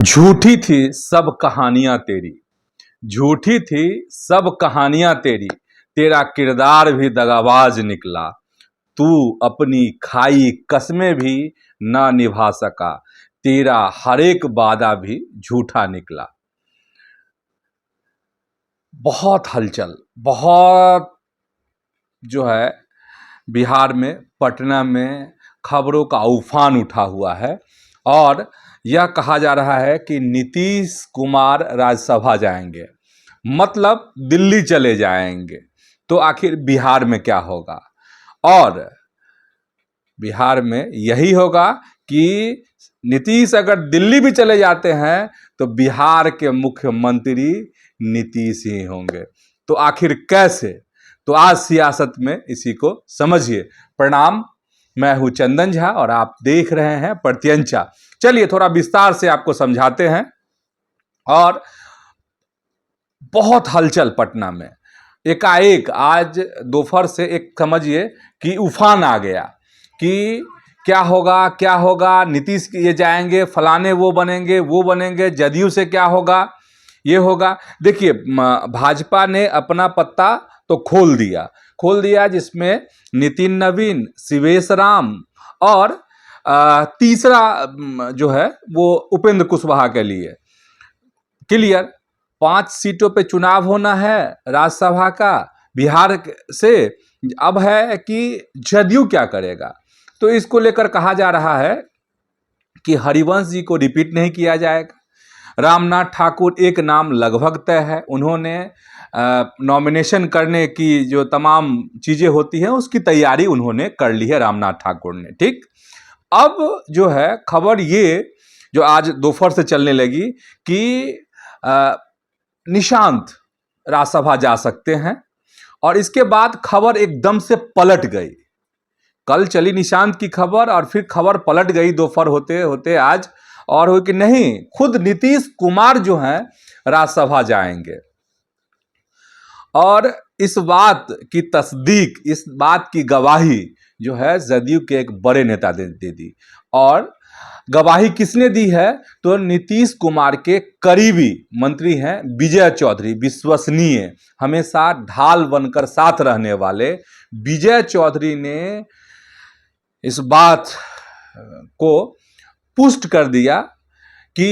झूठी थी सब कहानियां तेरी, झूठी थी सब कहानियां तेरी, तेरा किरदार भी दगाबाज निकला। तू अपनी खाई कस्में भी ना निभा सका, तेरा हर एक वादा भी झूठा निकला। बहुत हलचल, बहुत जो है बिहार में, पटना में खबरों का उफान उठा हुआ है और यह कहा जा रहा है कि नीतीश कुमार राज्यसभा जाएंगे, मतलब दिल्ली चले जाएंगे। तो आखिर बिहार में क्या होगा? और बिहार में यही होगा कि नीतीश अगर दिल्ली भी चले जाते हैं तो बिहार के मुख्यमंत्री नीतीश ही होंगे। तो आखिर कैसे? तो आज सियासत में इसी को समझिए। प्रणाम, मैं हूं चंदन झा और आप देख रहे हैं प्रत्यंचा। चलिए थोड़ा विस्तार से आपको समझाते हैं। और बहुत हलचल पटना में, एकाएक आज दोपहर से एक समझिए कि उफान आ गया कि क्या होगा क्या होगा, नीतीश ये जाएंगे, फलाने वो बनेंगे, जदयू से क्या होगा, ये होगा। देखिए, भाजपा ने अपना पत्ता तो खोल दिया जिसमें नितिन नवीन, शिवेश राम और तीसरा जो है वो उपेंद्र कुशवाहा के लिए क्लियर। 5 सीटों पे चुनाव होना है राज्यसभा का बिहार से। अब है कि जदयू क्या करेगा, तो इसको लेकर कहा जा रहा है कि हरिवंश जी को रिपीट नहीं किया जाएगा। रामनाथ ठाकुर एक नाम लगभग तय है, उन्होंने नॉमिनेशन करने की जो तमाम चीज़ें होती हैं उसकी तैयारी उन्होंने कर ली है, रामनाथ ठाकुर ने। ठीक, अब जो है खबर ये जो आज दोपहर से चलने लगी कि निशांत राज्यसभा जा सकते हैं और इसके बाद खबर एकदम से पलट गई। कल चली निशांत की खबर और फिर खबर पलट गई दोपहर होते होते आज, और हो कि नहीं, खुद नीतीश कुमार जो हैं राज्यसभा जाएंगे। और इस बात की तस्दीक, इस बात की गवाही जो है जदयू के एक बड़े नेता दे दी। और गवाही किसने दी है? तो नीतीश कुमार के करीबी मंत्री हैं विजय चौधरी, विश्वसनीय, हमेशा ढाल बनकर साथ रहने वाले विजय चौधरी ने इस बात को पुष्ट कर दिया कि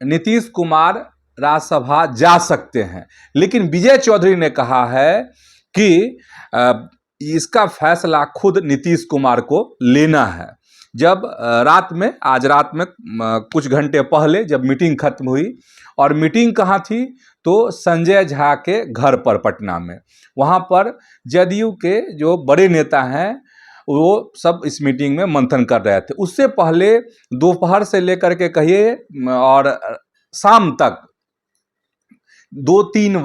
नीतीश कुमार राज्यसभा जा सकते हैं। लेकिन विजय चौधरी ने कहा है कि इसका फैसला खुद नीतीश कुमार को लेना है। जब आज रात में कुछ घंटे पहले जब मीटिंग खत्म हुई, और मीटिंग कहाँ थी? तो संजय झा के घर पर पटना में। वहाँ पर जदयू के जो बड़े नेता हैं वो सब इस मीटिंग में मंथन कर रहे थे। उससे पहले दोपहर से लेकर के कहिए और शाम तक तीन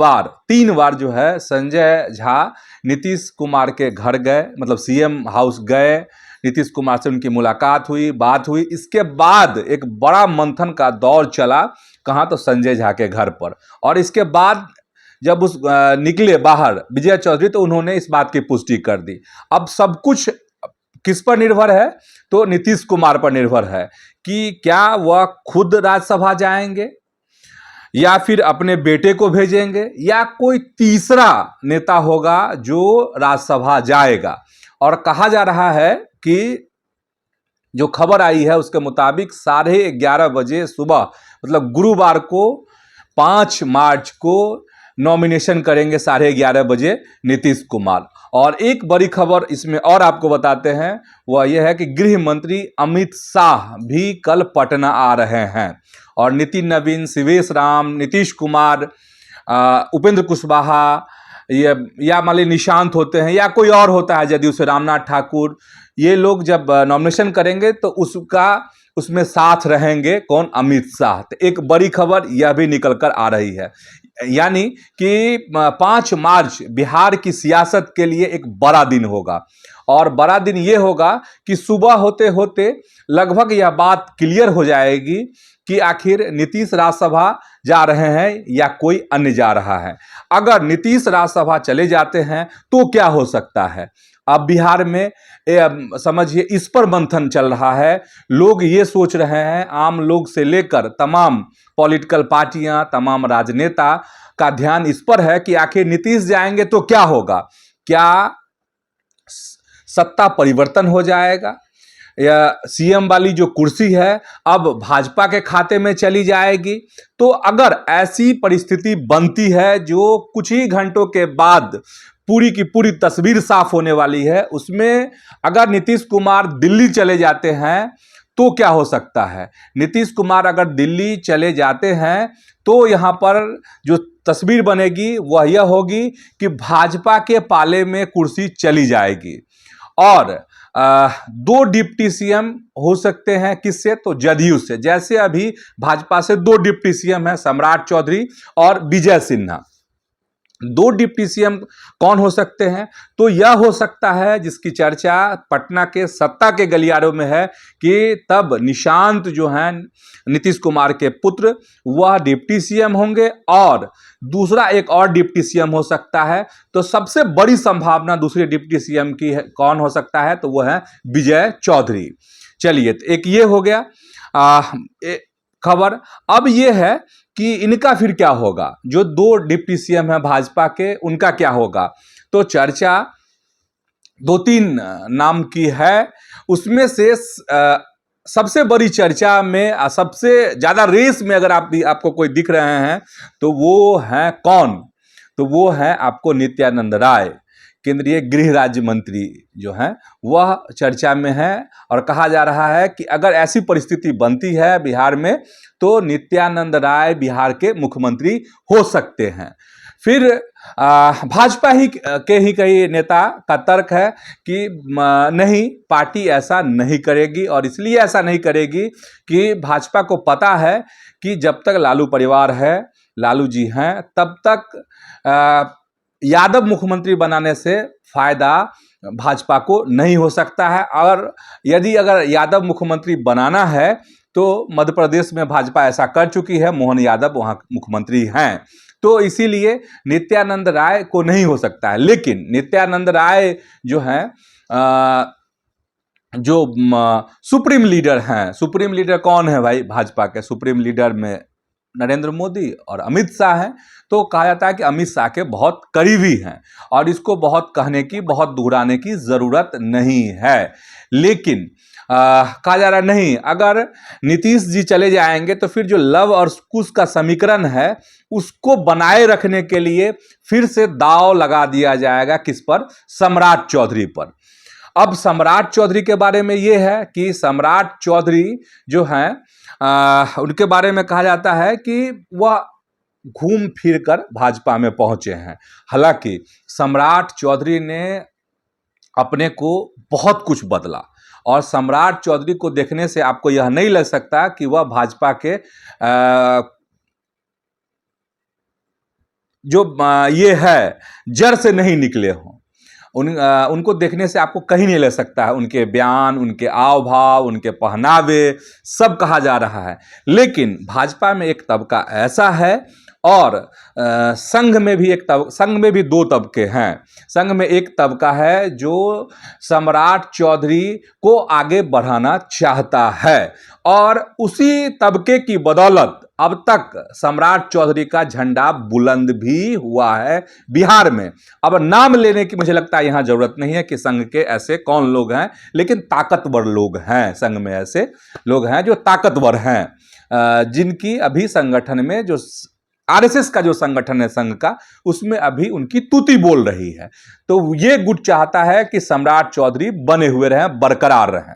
बार जो है संजय झा नीतीश कुमार के घर गए, मतलब सीएम हाउस गए, नीतीश कुमार से उनकी मुलाकात हुई, बात हुई। इसके बाद एक बड़ा मंथन का दौर चला, कहाँ? तो संजय झा के घर पर। और इसके बाद जब निकले बाहर विजय चौधरी, तो उन्होंने इस बात की पुष्टि कर दी। अब सब कुछ किस पर निर्भर है? तो नीतीश कुमार पर निर्भर है कि क्या वह खुद राज्यसभा जाएंगे या फिर अपने बेटे को भेजेंगे या कोई तीसरा नेता होगा जो राज्यसभा जाएगा। और कहा जा रहा है कि जो खबर आई है उसके मुताबिक 11:30 बजे सुबह, मतलब गुरुवार को 5 मार्च को नॉमिनेशन करेंगे 11:30 बजे नीतीश कुमार। और एक बड़ी खबर इसमें और आपको बताते हैं, वह यह है कि गृह मंत्री अमित शाह भी कल पटना आ रहे हैं। और नितिन नवीन, शिवेश राम, नीतीश कुमार, उपेंद्र कुशवाहा, ये या मान ली निशांत होते हैं या कोई और होता है जदयू से, रामनाथ ठाकुर, ये लोग जब नॉमिनेशन करेंगे तो उसमें साथ रहेंगे कौन? अमित शाह। तो एक बड़ी खबर यह भी निकल कर आ रही है, यानी कि 5 मार्च बिहार की सियासत के लिए एक बड़ा दिन होगा। और बड़ा दिन ये होगा कि सुबह होते होते लगभग यह बात क्लियर हो जाएगी कि आखिर नीतीश राज्यसभा जा रहे हैं या कोई अन्य जा रहा है। अगर नीतीश राज्यसभा चले जाते हैं तो क्या हो सकता है। अब बिहार में समझिए इस पर मंथन चल रहा है। लोग ये सोच रहे हैं, आम लोग से लेकर तमाम पॉलिटिकल पार्टियां, तमाम राजनेता का ध्यान इस पर है कि आखिर नीतीश जाएंगे तो क्या होगा। क्या सत्ता परिवर्तन हो जाएगा या सीएम वाली जो कुर्सी है अब भाजपा के खाते में चली जाएगी। तो अगर ऐसी परिस्थिति बनती है जो कुछ ही घंटों के बाद पूरी की पूरी तस्वीर साफ होने वाली है, उसमें अगर नीतीश कुमार दिल्ली चले जाते हैं तो क्या हो सकता है। नीतीश कुमार अगर दिल्ली चले जाते हैं तो यहां पर जो तस्वीर बनेगी वह यह होगी कि भाजपा के पाले में कुर्सी चली जाएगी और दो डिप्टी सीएम हो सकते हैं। किससे? तो जदयू से। जैसे अभी भाजपा से दो डिप्टी सीएम हैं, सम्राट चौधरी और विजय सिन्हा। दो डिप्टी सीएम कौन हो सकते हैं? तो यह हो सकता है जिसकी चर्चा पटना के सत्ता के गलियारों में है कि तब निशांत जो हैं नीतीश कुमार के पुत्र, वह डिप्टी सीएम होंगे और दूसरा एक और डिप्टी सीएम हो सकता है। तो सबसे बड़ी संभावना दूसरे डिप्टी सीएम की कौन हो सकता है? तो वह है विजय चौधरी। चलिए, तो एक ये हो गया खबर। अब ये है कि इनका फिर क्या होगा, जो दो डिप्टी सीएम है भाजपा के, उनका क्या होगा। तो चर्चा दो तीन नाम की है, उसमें से सबसे बड़ी चर्चा में, सबसे ज्यादा रेस में अगर आपको कोई दिख रहे हैं तो वो है कौन? तो वो है आपको नित्यानंद राय, केंद्रीय गृह राज्य मंत्री जो हैं, वह चर्चा में है। और कहा जा रहा है कि अगर ऐसी परिस्थिति बनती है बिहार में तो नित्यानंद राय बिहार के मुख्यमंत्री हो सकते हैं। फिर भाजपा के कई नेता का तर्क है कि नहीं, पार्टी ऐसा नहीं करेगी। और इसलिए ऐसा नहीं करेगी कि भाजपा को पता है कि जब तक लालू परिवार है, लालू जी हैं, तब तक यादव मुख्यमंत्री बनाने से फायदा भाजपा को नहीं हो सकता है। और यदि अगर यादव मुख्यमंत्री बनाना है तो मध्य प्रदेश में भाजपा ऐसा कर चुकी है, मोहन यादव वहां मुख्यमंत्री हैं। तो इसीलिए नित्यानंद राय को नहीं हो सकता है। लेकिन नित्यानंद राय जो हैं, जो सुप्रीम लीडर हैं, सुप्रीम लीडर कौन है भाई? भाजपा के सुप्रीम लीडर में नरेंद्र मोदी और अमित शाह हैं। तो कहा जाता है कि अमित शाह के बहुत करीबी हैं और इसको बहुत कहने की, बहुत दोहराने की जरूरत नहीं है। लेकिन कहा जा रहा नहीं, अगर नीतीश जी चले जाएंगे तो फिर जो लव और कुश का समीकरण है उसको बनाए रखने के लिए फिर से दांव लगा दिया जाएगा। किस पर? सम्राट चौधरी पर। अब सम्राट चौधरी के बारे में यह है कि सम्राट चौधरी जो हैं, उनके बारे में कहा जाता है कि वह घूम फिर कर भाजपा में पहुंचे हैं। हालांकि सम्राट चौधरी ने अपने को बहुत कुछ बदला और सम्राट चौधरी को देखने से आपको यह नहीं लग सकता कि वह भाजपा के जो ये है जड़ से नहीं निकले हों। उनको देखने से आपको कहीं नहीं लग सकता है। उनके बयान, उनके आव भाव, उनके पहनावे सब कहा जा रहा है। लेकिन भाजपा में एक तबका ऐसा है और संघ में भी दो तबके हैं। संघ में एक तबका है जो सम्राट चौधरी को आगे बढ़ाना चाहता है और उसी तबके की बदौलत अब तक सम्राट चौधरी का झंडा बुलंद भी हुआ है बिहार में। अब नाम लेने की मुझे लगता है यहां जरूरत नहीं है कि संघ के ऐसे कौन लोग हैं, लेकिन ताकतवर लोग हैं। संघ में ऐसे लोग हैं जो ताकतवर हैं, जिनकी अभी संगठन में, जो आरएसएस का जो संगठन है संघ का, उसमें अभी उनकी तूती बोल रही है। तो ये गुट चाहता है कि सम्राट चौधरी बने हुए रहें, बरकरार रहें।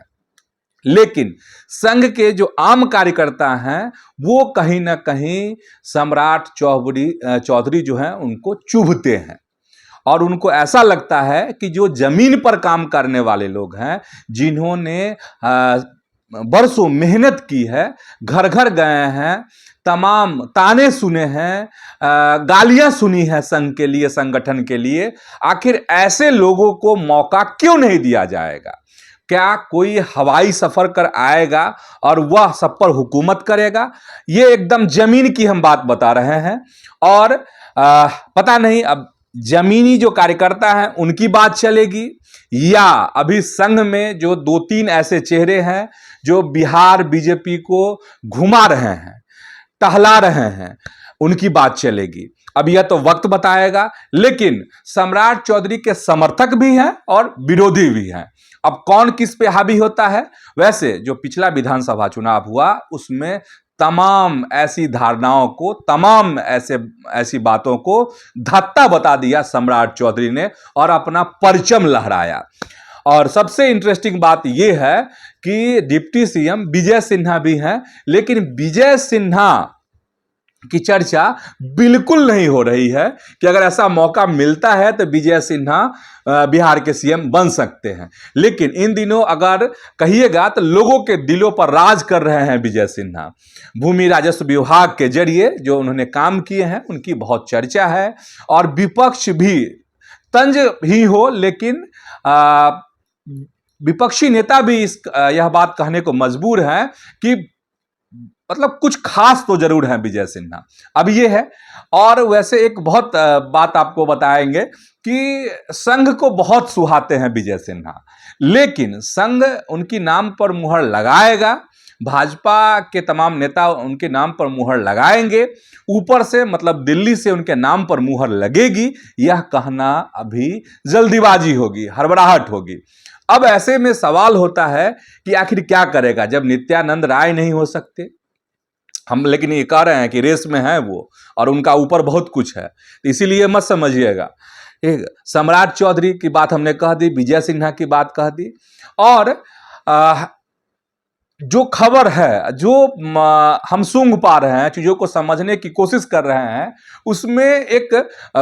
लेकिन संघ के जो आम कार्यकर्ता हैं वो कहीं ना कहीं सम्राट चौधरी जो हैं उनको चुभते हैं और उनको ऐसा लगता है कि जो जमीन पर काम करने वाले लोग हैं, जिन्होंने बरसों मेहनत की है, घर घर गए हैं, तमाम ताने सुने हैं, गालियां सुनी है संघ के लिए, संगठन के लिए। आखिर ऐसे लोगों को मौका क्यों नहीं दिया जाएगा? क्या कोई हवाई सफर कर आएगा और वह सब पर हुकूमत करेगा? ये एकदम जमीन की हम बात बता रहे हैं। और पता नहीं अब जमीनी जो कार्यकर्ता हैं उनकी बात चलेगी, या अभी संघ में जो 2-3 ऐसे चेहरे हैं जो बिहार बीजेपी को घुमा रहे हैं, टहला रहे हैं, उनकी बात चलेगी। अब यह तो वक्त बताएगा। लेकिन सम्राट चौधरी के समर्थक भी हैं और विरोधी भी हैं। अब कौन किस पे हावी होता है? वैसे जो पिछला विधानसभा चुनाव हुआ उसमें तमाम ऐसी धारणाओं को, तमाम ऐसी बातों को धत्ता बता दिया सम्राट चौधरी ने और अपना परचम लहराया। और सबसे इंटरेस्टिंग बात यह है कि डिप्टी सीएम विजय सिन्हा भी हैं, लेकिन विजय सिन्हा की चर्चा बिल्कुल नहीं हो रही है कि अगर ऐसा मौका मिलता है तो विजय सिन्हा बिहार के सीएम बन सकते हैं। लेकिन इन दिनों अगर कहिएगा तो लोगों के दिलों पर राज कर रहे हैं विजय सिन्हा। भूमि राजस्व विभाग के जरिए जो उन्होंने काम किए हैं उनकी बहुत चर्चा है। और विपक्ष भी तंज ही हो, लेकिन विपक्षी नेता भी यह बात कहने को मजबूर हैं कि मतलब कुछ खास तो जरूर है विजय सिन्हा। अब ये है। और वैसे एक बहुत बात आपको बताएंगे कि संघ को बहुत सुहाते हैं विजय सिन्हा, लेकिन संघ उनकी नाम पर मुहर लगाएगा, भाजपा के तमाम नेता उनके नाम पर मुहर लगाएंगे, ऊपर से मतलब दिल्ली से उनके नाम पर मुहर लगेगी, यह कहना अभी जल्दीबाजी होगी, हड़बड़ाहट होगी। अब ऐसे में सवाल होता है कि आखिर क्या करेगा जब नित्यानंद राय नहीं हो सकते हम, लेकिन ये कह रहे हैं कि रेस में है वो और उनका ऊपर बहुत कुछ है, इसीलिए मत समझिएगा। सम्राट चौधरी की बात हमने कह दी, विजय सिन्हा की बात कह दी। और जो खबर है, जो हम सूंघ पा रहे हैं, चीजों को समझने की कोशिश कर रहे हैं, उसमें एक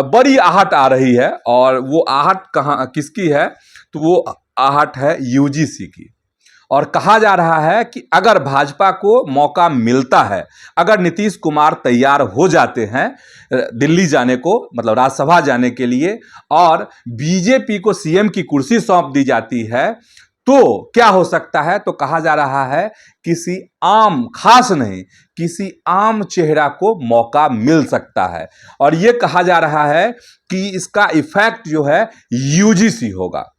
बड़ी आहट आ रही है। और वो आहट कहाँ किसकी है? तो वो आहट है यूजीसी की। और कहा जा रहा है कि अगर भाजपा को मौका मिलता है, अगर नीतीश कुमार तैयार हो जाते हैं दिल्ली जाने को, मतलब राज्यसभा जाने के लिए, और बीजेपी को सीएम की कुर्सी सौंप दी जाती है, तो क्या हो सकता है? तो कहा जा रहा है किसी आम, खास नहीं, किसी आम चेहरा को मौका मिल सकता है। और यह कहा जा रहा है कि इसका इफेक्ट जो है यूजीसी होगा।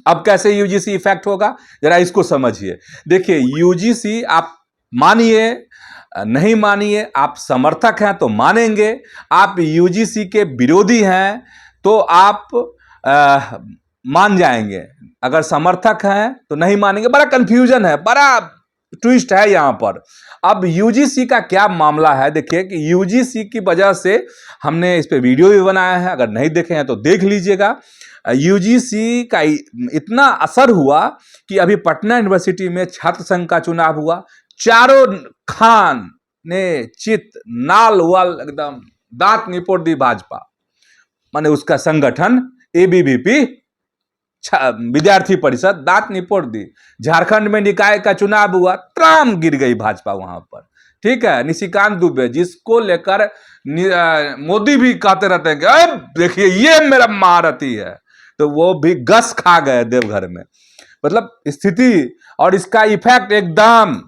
अब कैसे यूजीसी इफेक्ट होगा, जरा इसको समझिए। देखिए, यूजीसी आप मानिए नहीं मानिए, आप समर्थक हैं तो मानेंगे, आप यूजीसी के विरोधी हैं तो आप मान जाएंगे, अगर समर्थक हैं तो नहीं मानेंगे। बड़ा कंफ्यूजन है, बड़ा ट्विस्ट है यहां पर। अब यूजीसी का क्या मामला है, देखिए कि यूजीसी की वजह से हमने इस पे वीडियो भी बनाया है, अगर नहीं देखे हैं तो देख लीजिएगा। यूजीसी का इतना असर हुआ कि अभी पटना यूनिवर्सिटी में छात्र संघ का चुनाव हुआ, चारों खान ने चित नाल वाल एकदम दांत निपोड़ दी भाजपा, माने उसका संगठन एबीवीपी विद्यार्थी परिषद दांत निपोड़ दी। झारखंड में निकाय का चुनाव हुआ, त्राम गिर गई भाजपा वहां पर, ठीक है। निशिकांत दुबे, जिसको लेकर मोदी भी कहते रहते हैं कि देखिए ये मेरा महारथी है, तो वो भी गस खा गए देवघर में। मतलब स्थिति और इसका इफेक्ट एकदम,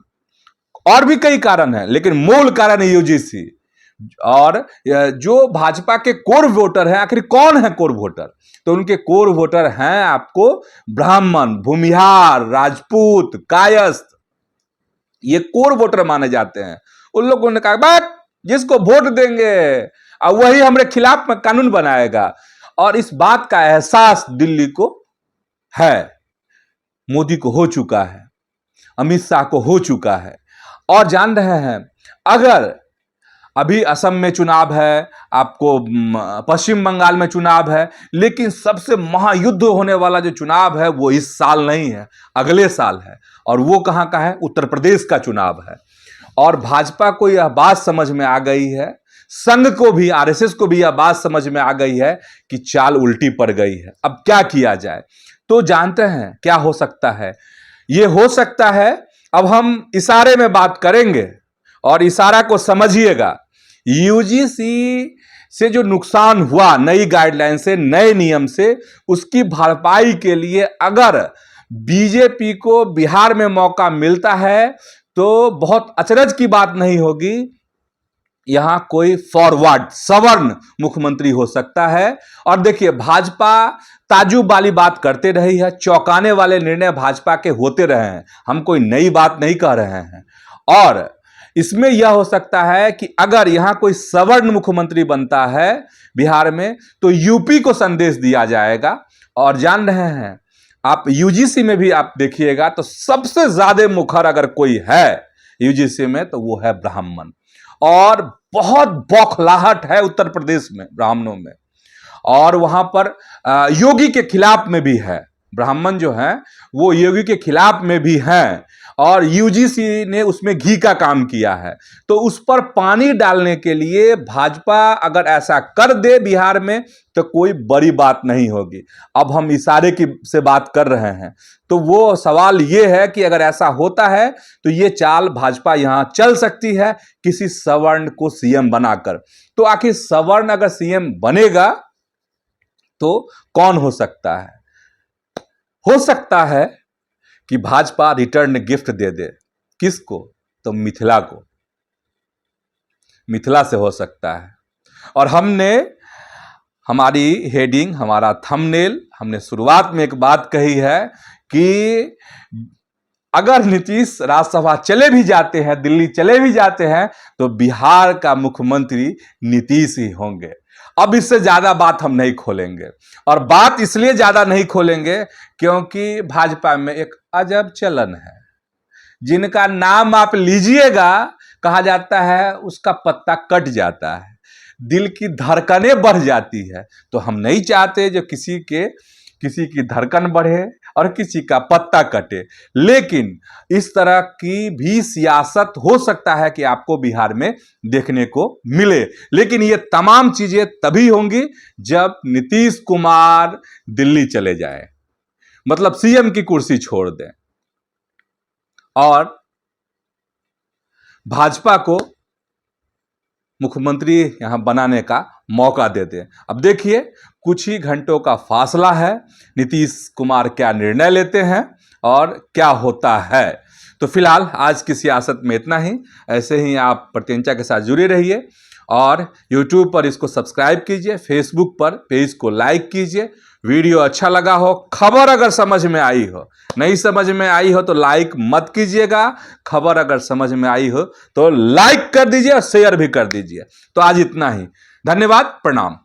और भी कई कारण है, लेकिन मूल कारण है यूजीसी। और जो भाजपा के कोर वोटर हैं, आखिर कौन है कोर वोटर? तो उनके कोर वोटर हैं आपको ब्राह्मण, भूमिहार, राजपूत, कायस्थ, ये कोर वोटर माने जाते हैं। उन लोगों ने कहा बात जिसको वोट देंगे और वही हमारे खिलाफ में कानून बनाएगा। और इस बात का एहसास दिल्ली को है, मोदी को हो चुका है, अमित शाह को हो चुका है। और जान रहे हैं, अगर अभी असम में चुनाव है, आपको पश्चिम बंगाल में चुनाव है, लेकिन सबसे महायुद्ध होने वाला जो चुनाव है वो इस साल नहीं है, अगले साल है। और वो कहां का है? उत्तर प्रदेश का चुनाव है। और भाजपा को यह बात समझ में आ गई है, संघ को भी, आरएसएस को भी यह बात समझ में आ गई है कि चाल उल्टी पड़ गई है, अब क्या किया जाए। तो जानते हैं क्या हो सकता है? यह हो सकता है अब हम इशारे में बात करेंगे और इशारा को समझिएगा। यूजीसी से जो नुकसान हुआ नई गाइडलाइन से, नए नियम से, उसकी भरपाई के लिए अगर बीजेपी को बिहार में मौका मिलता है तो बहुत अचरज की बात नहीं होगी, यहां कोई फॉरवर्ड सवर्ण मुख्यमंत्री हो सकता है। और देखिए, भाजपा ताजुब वाली बात करते रही है, चौंकाने वाले निर्णय भाजपा के होते रहे हैं, हम कोई नई बात नहीं कह रहे हैं। और इसमें यह हो सकता है कि अगर यहां कोई सवर्ण मुख्यमंत्री बनता है बिहार में तो यूपी को संदेश दिया जाएगा। और जान रहे हैं आप, यूजीसी में भी आप देखिएगा तो सबसे ज्यादा मुखर अगर कोई है यूजीसी में तो वो है ब्राह्मण। और बहुत बौखलाहट है उत्तर प्रदेश में ब्राह्मणों में, और वहां पर योगी के खिलाफ में भी है। ब्राह्मण जो हैं वो योगी के खिलाफ में भी हैं, और यूजीसी ने उसमें घी का काम किया है। तो उस पर पानी डालने के लिए भाजपा अगर ऐसा कर दे बिहार में तो कोई बड़ी बात नहीं होगी। अब हम इशारे की से बात कर रहे हैं, तो वो सवाल ये है कि अगर ऐसा होता है तो ये चाल भाजपा यहां चल सकती है किसी सवर्ण को सीएम बनाकर। तो आखिर सवर्ण अगर सीएम बनेगा तो कौन हो सकता है? हो सकता है कि भाजपा रिटर्न गिफ्ट दे दे। किसको? तो मिथिला को। मिथिला से हो सकता है। और हमने हमारी हेडिंग, हमारा थंबनेल, हमने शुरुआत में एक बात कही है कि अगर नीतीश राज्यसभा चले भी जाते हैं, दिल्ली चले भी जाते हैं, तो बिहार का मुख्यमंत्री नीतीश ही होंगे। अब इससे ज्यादा बात हम नहीं खोलेंगे, और बात इसलिए ज्यादा नहीं खोलेंगे क्योंकि भाजपा में एक अजब चलन है, जिनका नाम आप लीजिएगा कहा जाता है उसका पत्ता कट जाता है, दिल की धड़कनें बढ़ जाती है। तो हम नहीं चाहते जो किसी की धड़कन बढ़े और किसी का पत्ता कटे, लेकिन इस तरह की भी सियासत हो सकता है कि आपको बिहार में देखने को मिले। लेकिन ये तमाम चीजें तभी होंगी जब नीतीश कुमार दिल्ली चले जाए, मतलब सीएम की कुर्सी छोड़ दें और भाजपा को मुख्यमंत्री यहां बनाने का मौका दे दें। अब देखिए, कुछ ही घंटों का फासला है, नीतीश कुमार क्या निर्णय लेते हैं और क्या होता है। तो फिलहाल आज की सियासत में इतना ही। ऐसे ही आप प्रत्यंचा के साथ जुड़े रहिए, और YouTube पर इसको सब्सक्राइब कीजिए, Facebook पर पेज को लाइक कीजिए। वीडियो अच्छा लगा हो, खबर अगर समझ में आई हो, नहीं समझ में आई हो तो लाइक मत कीजिएगा, खबर अगर समझ में आई हो तो लाइक कर दीजिए और शेयर भी कर दीजिए। तो आज इतना ही, धन्यवाद, प्रणाम।